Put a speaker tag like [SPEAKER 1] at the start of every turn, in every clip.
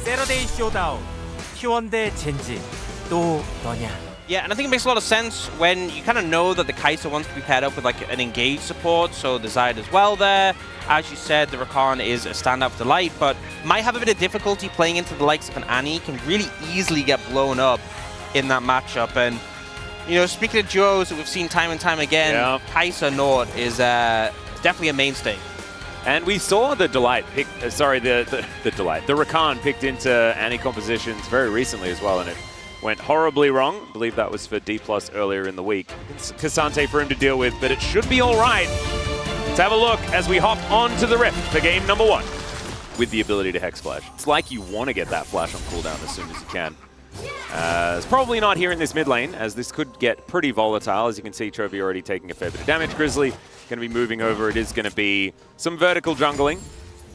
[SPEAKER 1] 세러데이 쇼다운 T1 대 젠지 또 너냐?
[SPEAKER 2] Yeah, and I think it makes a lot of sense when you kind of know that the Kai'Sa wants to be paired up with like an engaged support, so the Zayed as well there. As you said, the Rakan is a standout delight, but might have a bit of difficulty playing into the likes of an Annie, can really easily get blown up in that matchup. And, you know, speaking of duos that we've seen time and time again, Kai'Sa Nord is definitely a mainstay.
[SPEAKER 3] And we saw the Delight pick, the Rakan picked into Annie compositions very recently as well, and it went horribly wrong. I believe that was for D+ earlier in the week. Cassante for him to deal with, but it should be all right. Let's have a look as we hop onto the Rift for game number 1 with the ability to Hex Flash. It's like you want to get that flash on cooldown as soon as you can. It's probably not here in this mid lane, as this could get pretty volatile. As you can see, Chovy already taking a fair bit of damage. Grizzly going to be moving over. It is going to be some vertical jungling.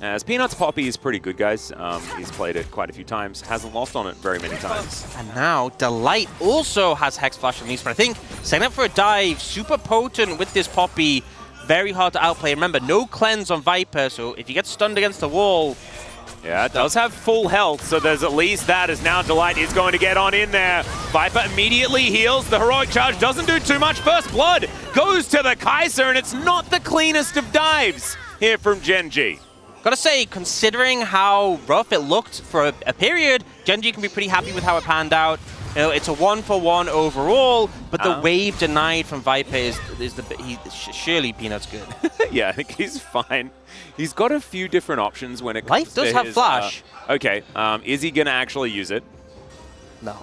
[SPEAKER 3] As Peanut's Poppy is pretty good, guys. He's played it quite a few times. Hasn't lost on it very many times.
[SPEAKER 2] And now Delight also has Hex Flash release, but I think setting up for a dive, super potent with this Poppy. Very hard to outplay. Remember, no cleanse on Viper, so if you get stunned against the wall...
[SPEAKER 3] Yeah, it does have full health, so there's at least that, as now Delight is going to get on in there. Viper immediately heals. The heroic charge doesn't do too much. First blood goes to the Kai'Sa, and it's not the cleanest of dives here from Gen G.
[SPEAKER 2] Gotta say, considering how rough it looked for a period, Gen G can be pretty happy with how it panned out. You know, it's a 1-for-1 overall, but the wave denied from Viper is surely Peanut's good.
[SPEAKER 3] Yeah, I think he's fine. He's got a few different options when it comes
[SPEAKER 2] Life
[SPEAKER 3] to
[SPEAKER 2] does have
[SPEAKER 3] his,
[SPEAKER 2] flash.
[SPEAKER 3] Okay, is he gonna actually use it?
[SPEAKER 2] No.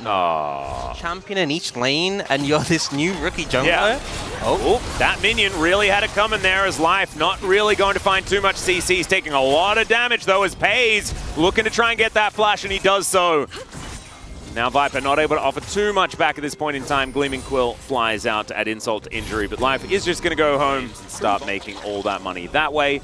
[SPEAKER 3] No.
[SPEAKER 2] Champion in each lane, and you're this new rookie jungler?
[SPEAKER 3] Yeah. Oh, that minion really had it coming there as Life. Not really going to find too much CC. He's taking a lot of damage, though, as Pays looking to try and get that flash, and he does so. Now Viper not able to offer too much back at this point in time. Gleaming Quill flies out to add insult to injury, but Life is just going to go home and start making all that money that way.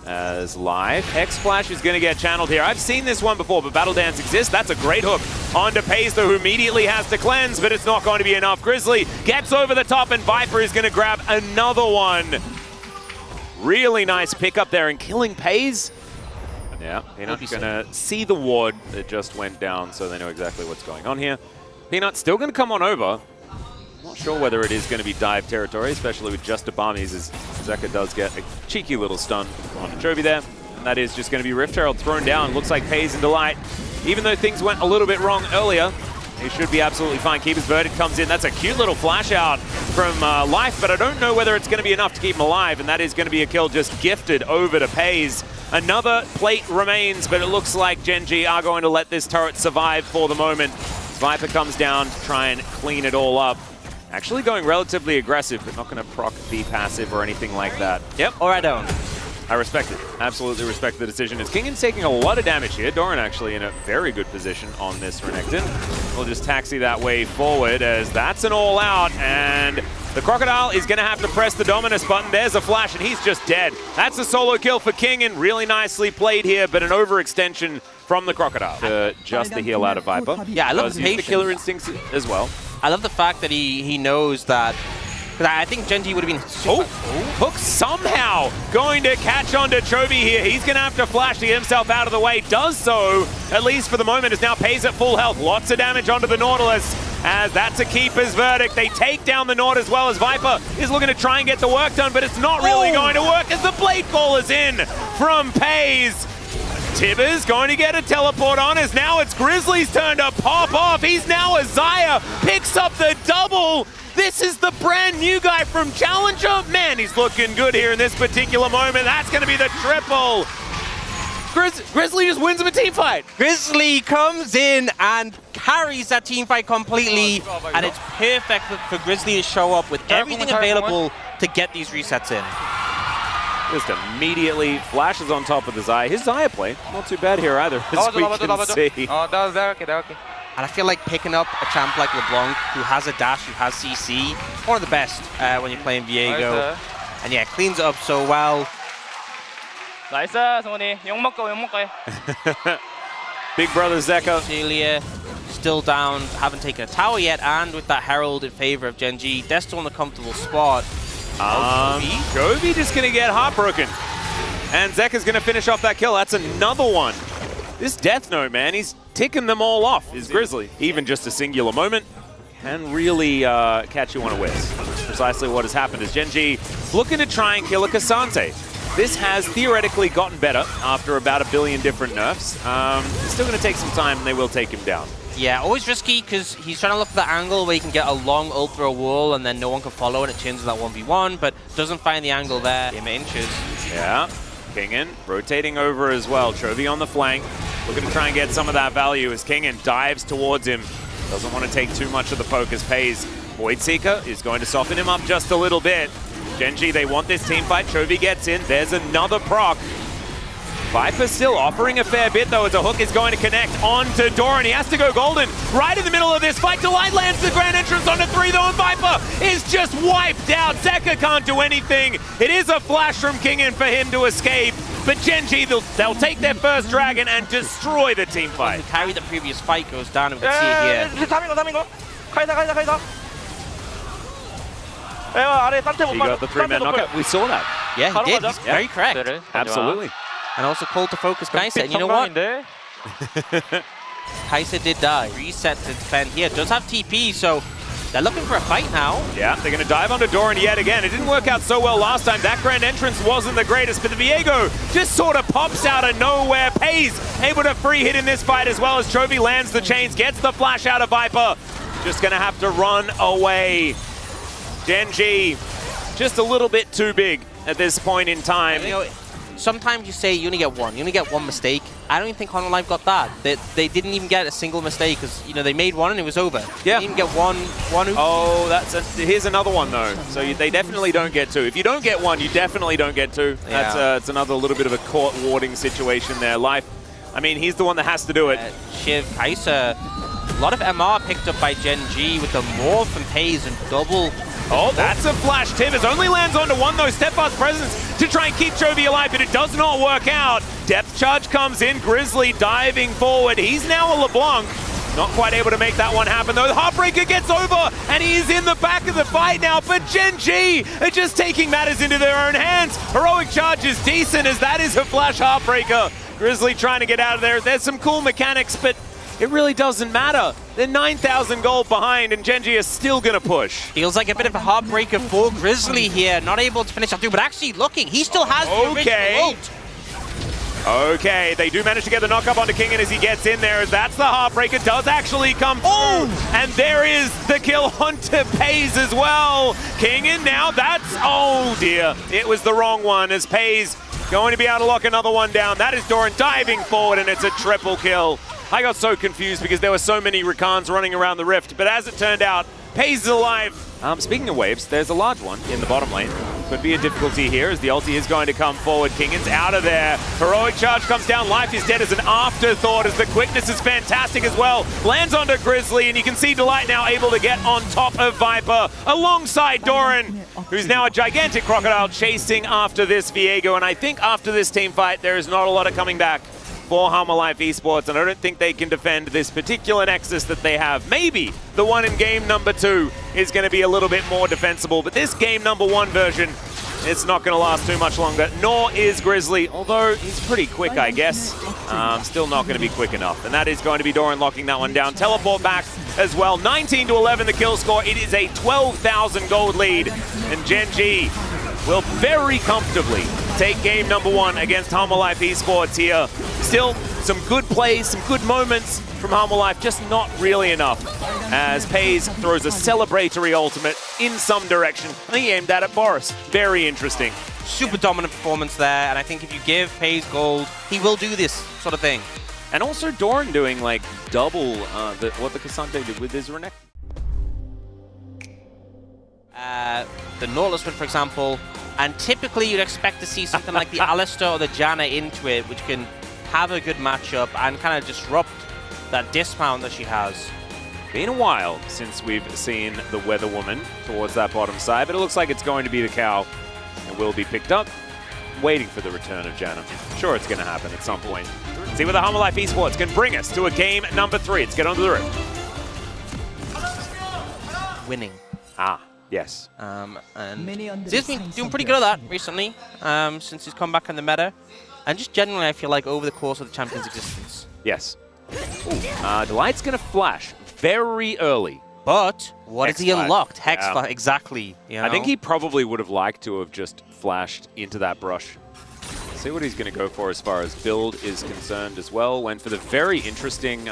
[SPEAKER 3] As Life, Hex Flash is going to get channeled here. I've seen this one before, but Battle Dance exists. That's a great hook onto Pays, though, who immediately has to cleanse, but it's not going to be enough. Grizzly gets over the top, and Viper is going to grab another one. Really nice pick up there and killing Pays. Yeah, Peanut's going to see the ward that just went down, so they know exactly what's going on here. Peanut's still going to come on over. Not sure whether it is going to be dive territory, especially with just Abamis, as Zeka does get a cheeky little stun on Chovy there. And that is just going to be Rift Herald thrown down. Looks like Pays and Delight. Even though things went a little bit wrong earlier, he should be absolutely fine. Keeper's Verdict comes in. That's a cute little flash out from Life, but I don't know whether it's going to be enough to keep him alive, and that is going to be a kill just gifted over to Pays. Another plate remains, but it looks like Gen G are going to let this turret survive for the moment. Viper comes down to try and clean it all up. Actually going relatively aggressive, but not going to proc the passive or anything like that.
[SPEAKER 2] Yep, or I don't.
[SPEAKER 3] I respect it. Absolutely respect the decision. As Kingan's taking a lot of damage here. Doran actually in a very good position on this Renekton. We'll just taxi that way forward, as that's an all-out, and the Crocodile is going to have to press the Dominus button. There's a flash, and he's just dead. That's a solo kill for Kingan. Really nicely played here, but an overextension from the Crocodile. Just the heal out of Viper.
[SPEAKER 2] Yeah, I love the patience.
[SPEAKER 3] The killer instincts as well.
[SPEAKER 2] I love the fact that he knows that. Because I think Gen G would have been super...
[SPEAKER 3] Hook somehow going to catch onto Chovy here. He's going to have to flash to get himself out of the way. Does so, at least for the moment, as now Pays at full health. Lots of damage onto the Nautilus, as that's a Keeper's Verdict. They take down the Naut as well, as Viper is looking to try and get the work done, but it's not really going to work as the Blade Fall is in from Pays. Tibbers going to get a teleport on, as now it's Grizzly's turn to pop off. He's now a Xayah, picks up the double. This is the brand new guy from Challenger. Man, he's looking good here in this particular moment. That's going to be the triple. Grizzly just wins him a team fight.
[SPEAKER 2] Grizzly comes in and carries that team fight completely, and it's perfect for Grizzly to show up with everything available to get these resets in.
[SPEAKER 3] Just immediately flashes on top of the Xayah. His Xayah play, not too bad here either, as we can see.
[SPEAKER 2] And I feel like picking up a champ like LeBlanc, who has a dash, who has CC, one of the best when you're playing Viego. And yeah, cleans it up so well.
[SPEAKER 4] 나이스, 성훈이. 욕 먹고.
[SPEAKER 3] Big brother Zeka.
[SPEAKER 2] Celia still down, haven't taken a tower yet, and with that Herald in favor of Gen G, they're still in a comfortable spot.
[SPEAKER 3] Chovy just going to get heartbroken. And Zeka's going to finish off that kill. That's another one This Death Note, man, he's ticking them all off, is Grizzly. Even just a singular moment can really catch you unawares. That's precisely what has happened as Gen G looking to try and kill a Cassante. This has theoretically gotten better after about 1 billion different nerfs. It's still going to take some time, and they will take him down.
[SPEAKER 2] Yeah, always risky because he's trying to look for the angle where he can get a long ult through a wall and then no one can follow and it turns into that 1v1, but doesn't find the angle there. Game inches.
[SPEAKER 3] Yeah, Kingen rotating over as well. Chovy on the flank, looking to try and get some of that value as Kingen dives towards him. Doesn't want to take too much of the poke as Pays. Void Seeker is going to soften him up just a little bit. Gen G, they want this team fight. Chovy gets in. There's another proc. Viper still offering a fair bit, though, as a hook is going to connect onto Doran. He has to go golden right in the middle of this fight. Delight lands the grand entrance onto 3, though, and Viper is just wiped out. Zeka can't do anything. It is a flash from Kingen for him to escape. But Gen G, they'll take their first dragon and destroy the team fight.
[SPEAKER 2] The carry the previous fight goes down, and we can see it here.
[SPEAKER 4] 카이사. 아래 산테 못
[SPEAKER 3] He got the 3-man knockout. We saw that.
[SPEAKER 2] Yeah, he did. He's very correct.
[SPEAKER 3] Absolutely.
[SPEAKER 2] And also called to focus Kaisa. And you know what? Kaisa did die. Reset to defend here. Does have TP, so they're looking for a fight now.
[SPEAKER 3] Yeah, they're going to dive onto Doran yet again. It didn't work out so well last time. That grand entrance wasn't the greatest, but the Viego just sort of pops out of nowhere. Pays able to free hit in this fight as well as Chovy lands the chains, gets the flash out of Viper. Just going to have to run away. Gen G, just a little bit too big at this point in time.
[SPEAKER 2] You know, sometimes you say you only get one. You only get one mistake. I don't even think Honor Live got that. They didn't even get a single mistake because, you know, they made one and it was over.
[SPEAKER 3] Yeah.
[SPEAKER 2] They didn't even get one.
[SPEAKER 3] Oh, here's another one, though. So they definitely don't get two. If you don't get one, you definitely don't get two.
[SPEAKER 2] Yeah.
[SPEAKER 3] It's another little bit of a court warding situation there. Life, I mean, he's the one that has to do it.
[SPEAKER 2] Shiv, Kaisa, a lot of MR picked up by Gen G with the morph and Pays and double.
[SPEAKER 3] Oh, that's a flash. Tivers only lands onto one, though. Steadfast presence to try and keep Chovy alive, but it does not work out. Depth charge comes in. Grizzly diving forward. He's now a LeBlanc. Not quite able to make that one happen, though. The Heartbreaker gets over, and he is in the back of the fight now. But Gen G are just taking matters into their own hands. Heroic charge is decent, as that is a flash Heartbreaker. Grizzly trying to get out of there. There's some cool mechanics, but it really doesn't matter. They're 9,000 gold behind, and Gen G is still going to push.
[SPEAKER 2] Feels like a bit of a heartbreaker for Grizzly here. Not able to finish that through, but actually looking. He still has the original ult.
[SPEAKER 3] Okay, they do manage to get the knock up onto Kingen as he gets in there. As that's the Heartbreaker, does actually come through. Oh! And there is the kill onto Pays as well. Kingen now, oh dear. It was the wrong one as Pays going to be able to lock another one down. That is Doran diving forward, and it's a triple kill. I got so confused because there were so many Rakans running around the rift, but as it turned out, Pays is alive. Speaking of waves, there's a large one in the bottom lane. Could be a difficulty here as the ulti is going to come forward. Kingen's out of there. Heroic charge comes down. Life is dead as an afterthought as the quickness is fantastic as well. Lands onto Grizzly, and you can see Delight now able to get on top of Viper alongside Doran, who's now a gigantic crocodile chasing after this Viego. And I think after this team fight, there is not a lot of coming back for Halma Life Esports, and I don't think they can defend this particular Nexus that they have. Maybe the one in game number 2 is going to be a little bit more defensible, but this game number 1 version, it's not going to last too much longer, nor is Grizzly, although he's pretty quick, I guess. Still not going to be quick enough, and that is going to be Doran locking that one down. Teleport back as well. 19-11 the kill score. It is a 12,000 gold lead, and Gen G will very comfortably take game number 1 against Halma Life Esports here. Still, some good plays, some good moments from Halma Life, just not really enough. As Pays throws a celebratory ultimate in some direction. I think he aimed that at Boris. Very interesting.
[SPEAKER 2] Super dominant performance there, and I think if you give Pays gold, he will do this sort of thing.
[SPEAKER 3] And also Doran doing like double what the Cassante did with his Renekton.
[SPEAKER 2] The Nautilus one, for example, and typically you'd expect to see something like the Alistar or the Janna into it, which can have a good matchup and kind of disrupt that dismount that she has.
[SPEAKER 3] Been a while since we've seen the Weather Woman towards that bottom side, but it looks like it's going to be the cow. It will be picked up. Waiting for the return of Janna. Sure, it's going to happen at some point. See what the Halma Life Esports can bring us to a game number 3. Let's get onto the rift.
[SPEAKER 2] Winning.
[SPEAKER 3] Yes.
[SPEAKER 2] And Ziz's been doing pretty good at that recently, since he's come back in the meta. and just generally, I feel like over the course of the champion's existence.
[SPEAKER 3] Yes. Delight's going to flash very early.
[SPEAKER 2] But what has he
[SPEAKER 3] Hex flash.
[SPEAKER 2] unlocked? Hex
[SPEAKER 3] Yeah.
[SPEAKER 2] flash, exactly. You know?
[SPEAKER 3] I think he probably would have liked to have just flashed into that brush. See what he's going to go for as far as build is concerned as well. Went for the very interesting,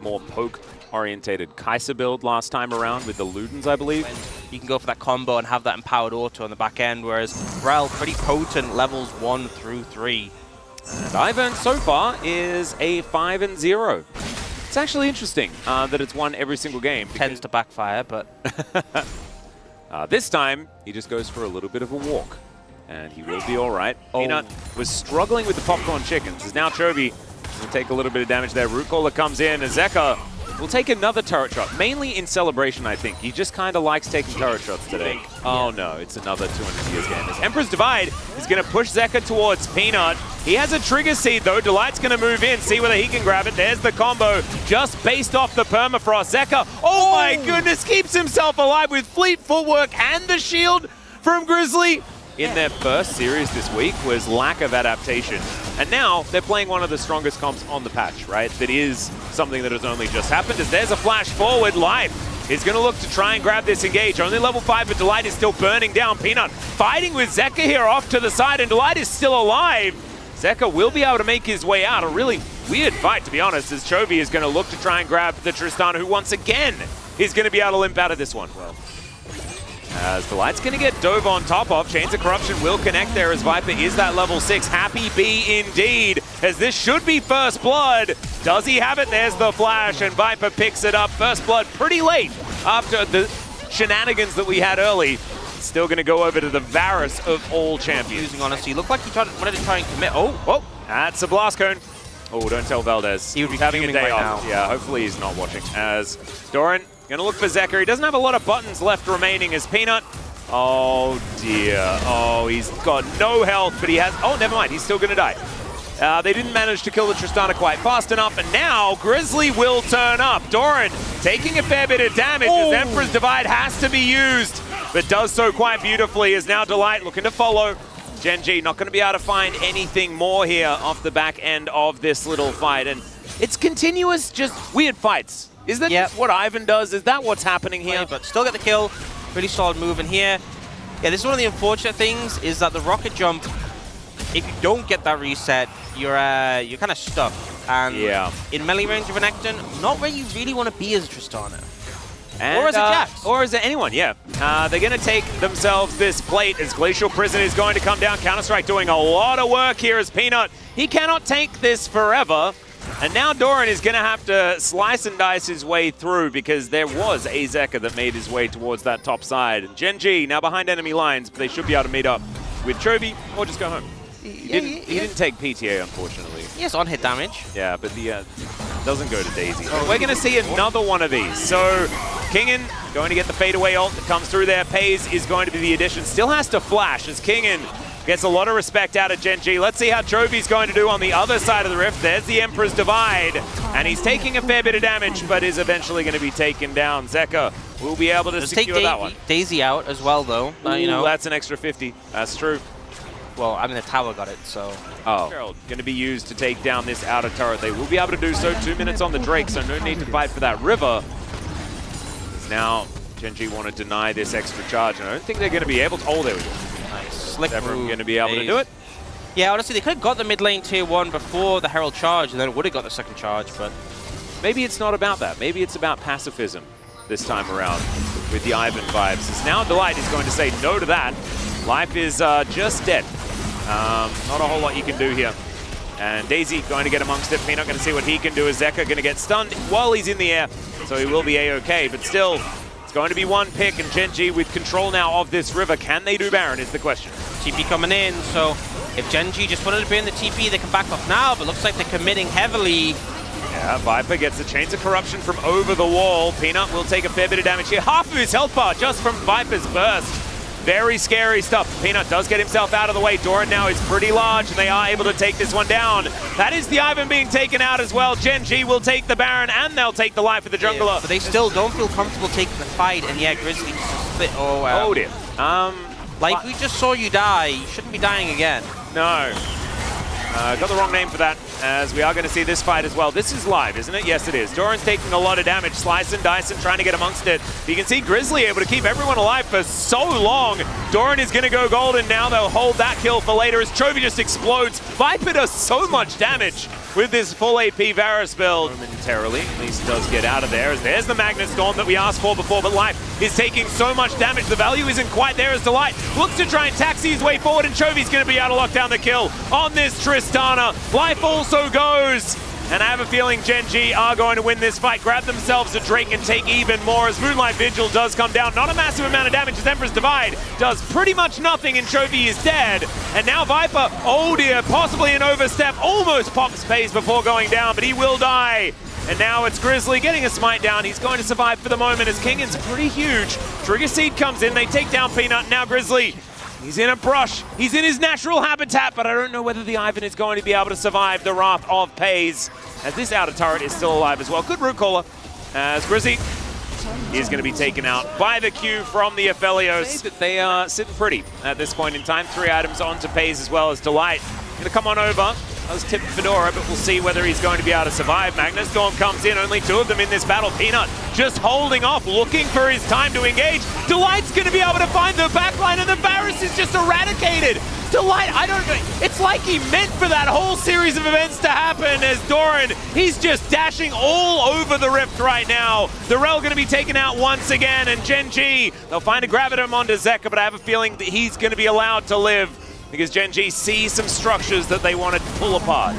[SPEAKER 3] more poke-orientated Kai'Sa build last time around with the Ludens, I believe.
[SPEAKER 2] You can go for that combo and have that empowered auto on the back end, whereas Rel, pretty potent levels 1 through 3.
[SPEAKER 3] And Ivan so far is a 5-0. It's actually interesting that it's won every single game.
[SPEAKER 2] Tends to backfire, but
[SPEAKER 3] This time, he just goes for a little bit of a walk. And he will be all right.
[SPEAKER 2] Oh.
[SPEAKER 3] Peanut was struggling with the popcorn chickens. As now Chovy will take a little bit of damage there. Root Caller comes in, and Zeka will take another turret shot. Mainly in celebration, I think. He just kind of likes taking turret shots today. Oh no, it's another 200 years game. This Emperor's Divide is going to push Zeka towards Peanut. He has a trigger seed though. Delight's going to move in, see whether he can grab it. There's the combo, just based off the permafrost. Zeka, oh my goodness, keeps himself alive with fleet footwork and the shield from Grizzly. In their first series this week was lack of adaptation. And now they're playing one of the strongest comps on the patch, right? That is something that has only just happened. As there's a flash forward, Life is going to look to try and grab this engage. Only level 5, but Delight is still burning down. Peanut fighting with Zeka here off to the side, and Delight is still alive. Zeka will be able to make his way out. A really weird fight, to be honest, as Chovy is going to look to try and grab the Tristana, who once again is going to be able to limp out of this one. Well, as Delight's going to get dove on top of. Chains of Corruption will connect there as Viper is that level 6. Happy bee indeed, as this should be first blood. Does he have it? There's the flash, and Viper picks it up. First blood pretty late after the shenanigans that we had early. Still going to go over to the Varus of all champions.
[SPEAKER 2] Using honestly, looked like he wanted to try and commit. Oh,
[SPEAKER 3] That's a blast cone. Oh, don't tell Valdez.
[SPEAKER 2] He would be
[SPEAKER 3] having a
[SPEAKER 2] fuming
[SPEAKER 3] day
[SPEAKER 2] right
[SPEAKER 3] off.
[SPEAKER 2] now.
[SPEAKER 3] Yeah, hopefully he's not watching. As Doran going to look for Zeka. He doesn't have a lot of buttons left remaining as Peanut. Oh dear. Oh, he's got no health, but he has... Oh, never mind. He's still going to die. They didn't manage to kill the Tristana quite fast enough, and now Grizzly will turn up. Doran taking a fair bit of damage as Emperor's Divide has to be used, but does so quite beautifully as now Delight looking to follow. Genji not going to be able to find anything more here off the back end of this little fight, and it's continuous, just weird fights. Is that just what Ivan does? Is that what's happening here?
[SPEAKER 2] But still get the kill. Really solid move in here. Yeah, this is one of the unfortunate things, is that the rocket jump, if you don't get that reset, you're kind of stuck. And in melee range of an Ekton, not where you really want to be as a Tristana.
[SPEAKER 3] And,
[SPEAKER 2] or as a Jax.
[SPEAKER 3] Or as anyone, yeah. They're going to take themselves this plate as Glacial Prison is going to come down. Counter-Strike doing a lot of work here as Peanut. He cannot take this forever. And now Doran is going to have to slice and dice his way through because there was a Zeka that made his way towards that top side. And Genji now behind enemy lines, but they should be able to meet up with Chovy or just go home. He didn't take PTA, unfortunately.
[SPEAKER 2] Yes, on-hit damage.
[SPEAKER 3] Yeah, but the doesn't go to Daisy. We're going to see another one of these. So Kingen going to get the fadeaway ult that comes through there. Pays is going to be the addition. Still has to flash as Kingen gets a lot of respect out of Genji. Let's see how Chovy's going to do on the other side of the rift. There's the Emperor's Divide, and he's taking a fair bit of damage, but is eventually going to be taken down. Zeka will be able to secure that one.
[SPEAKER 2] Daisy out as well, though. You know,
[SPEAKER 3] that's an extra 50. That's true.
[SPEAKER 2] Well, I mean, the tower got it, so...
[SPEAKER 3] Going to be used to take down this outer turret. They will be able to do so. 2 minutes on the Drake, so no need to fight for that river. Now, Genji want to deny this extra charge, and I don't think they're going to be able to... Oh, there we go.
[SPEAKER 2] Nice. Slick move.
[SPEAKER 3] Going to be able to do it.
[SPEAKER 2] Yeah, honestly, they could have got the mid lane tier 1 before the Herald charge, and then it would have got the second charge, but...
[SPEAKER 3] Maybe it's not about that. Maybe it's about pacifism this time around with the Ivan vibes. As now Delight is going to say no to that. Life is just dead. Not a whole lot you can do here. And Daisy going to get amongst it. Peanut going to see what he can do as Zeka going to get stunned while he's in the air. So he will be A-OK. But still, it's going to be one pick. And Genji with control now of this river. Can they do Baron is the question.
[SPEAKER 2] TP coming in. So if Genji just wanted to be in the TP, they can back off now. But looks like they're committing heavily.
[SPEAKER 3] Yeah, Viper gets the Chains of Corruption from over the wall. Peanut will take a fair bit of damage here. Half of his health bar just from Viper's burst. Very scary stuff. Peanut does get himself out of the way. Doran now is pretty large, and they are able to take this one down. That is the Ivan being taken out as well. Genji will take the Baron, and they'll take the life of the jungler.
[SPEAKER 2] Yeah, but they still don't feel comfortable taking the fight, and yeah, Grizzly just split. Oh, wow.
[SPEAKER 3] Oh, dear.
[SPEAKER 2] Like, we just saw you die. You shouldn't be dying again.
[SPEAKER 3] No. Got the wrong name for that, as we are going to see this fight as well. This is live, isn't it? Yes, it is. Doran's taking a lot of damage. Slice and Dyson trying to get amongst it. But you can see Grizzly able to keep everyone alive for so long. Doran is going to go golden now. They'll hold that kill for later as Chovy just explodes. Viper does so much damage with this full AP Varus build. Momentarily, at least does get out of there. As there's the Magnet Storm that we asked for before, but Life is taking so much damage. The value isn't quite there as Delight looks to try and taxi his way forward, and Chovy's going to be able to lock down the kill on this Tristana. Life also goes. And I have a feeling Gen G are going to win this fight, grab themselves a Drake and take even more as Moonlight Vigil does come down. Not a massive amount of damage as Emperor's Divide does pretty much nothing and Chovy is dead. And now Viper, oh dear, possibly an overstep, almost pops Pace before going down, but he will die. And now it's Grizzly getting a smite down. He's going to survive for the moment as Kingan's pretty huge. Trigger Seed comes in, they take down Peanut. Now Grizzly, he's in a brush. He's in his natural habitat, but I don't know whether the Ivan is going to be able to survive the wrath of Paze, as this outer turret is still alive as well. Good root caller, as Grizzly is going to be taken out by the Q from the Aphelios. They are sitting pretty at this point in time. 3 items onto Paze as well as Delight. Going to come on over. I was tipped Fedora, but we'll see whether he's going to be able to survive. Magnet Storm comes in, only 2 of them in this battle. Peanut just holding off, looking for his time to engage. Delight's going to be able to find the backline, and the Varus is just eradicated. Delight, I don't know, it's like he meant for that whole series of events to happen as Doran, he's just dashing all over the Rift right now. The Rel going to be taken out once again, and Gen G, they'll find a Gravitum onto Zeka, but I have a feeling that he's going to be allowed to live, because Gen G sees some structures that they want to pull apart.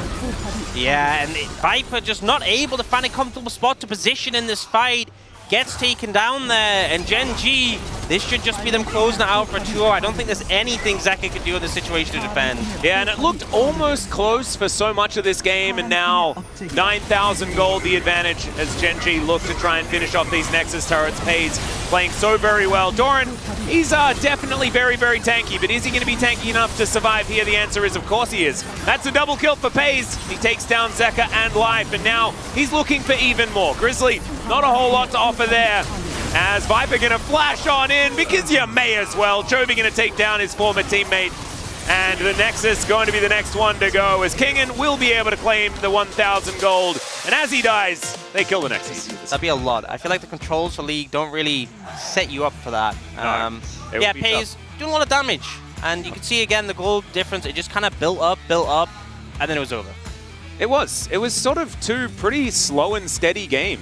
[SPEAKER 2] Yeah, and Viper just not able to find a comfortable spot to position in this fight. Gets taken down there, and Gen G, this should just be them closing it out for 2-0. I don't think there's anything Zeka could do in this situation to defend.
[SPEAKER 3] Yeah, and it looked almost close for so much of this game, and now 9,000 gold the advantage as Gen G look to try and finish off these Nexus turrets. Paze playing so very well. Doran, he's definitely very, very tanky, but is he going to be tanky enough to survive here? The answer is, of course he is. That's a double kill for Paze. He takes down Zeka and Life, and now he's looking for even more. Grizzly, not a whole lot to offer there, as Viper going to flash on in, because you may as well. Chovy going to take down his former teammate, and the Nexus going to be the next one to go, as Kingan will be able to claim the 1,000 gold, and as he dies, they kill the Nexus.
[SPEAKER 2] That'd be a lot. I feel like the controls for League don't really set you up for that. Yeah, Paze doing a lot of damage, and you can see again the gold difference. It just kind of built up, and then it was over.
[SPEAKER 3] It was sort of 2 pretty slow and steady games.